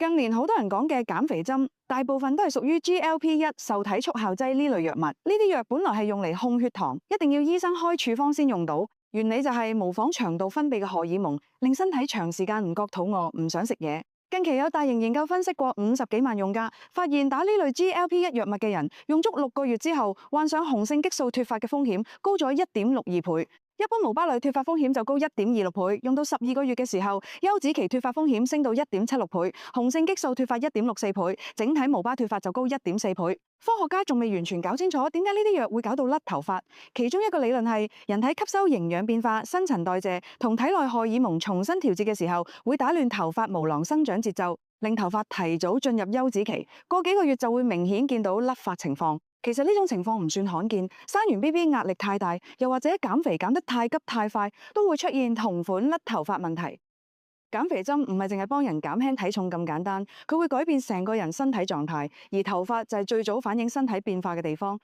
近年好多人講嘅減肥針，大部分都係屬於 GLP-1受體速效劑呢類藥物。呢啲藥本來係用嚟控血糖，一定要醫生開處方先用到。原理就係模仿腸道分泌嘅荷爾蒙，令身體長時間唔覺肚餓，唔想食嘢。近期有大型研究分析過50幾萬用家，發現打呢類 GLP-1藥物嘅人，用足6個月之後，患上雄性激素脫發嘅風險高咗1.62倍。一般無巴類脫發風險就高1.26倍，用到12個月嘅時候，休止期脫發風險升到1.76倍，雄性激素脫發1.64倍，整體無巴脫發就高1.4倍。科學家仲未完全搞清楚點解呢啲藥會搞到甩頭髮，其中一個理論係人體吸收營養變化、新陳代謝同體內荷爾蒙重新調節嘅時候，會打亂頭髮毛囊生長節奏，令頭髮提早進入休止期，過幾個月就會明顯見到甩髮情況。其實呢種情況唔算罕見，生完 BB 壓力太大，又或者減肥減得太急太快，都會出現同款甩頭髮問題。減肥針唔係淨係幫人減輕體重咁簡單，佢會改變成個人身體狀態，而頭髮就係最早反映身體變化嘅地方。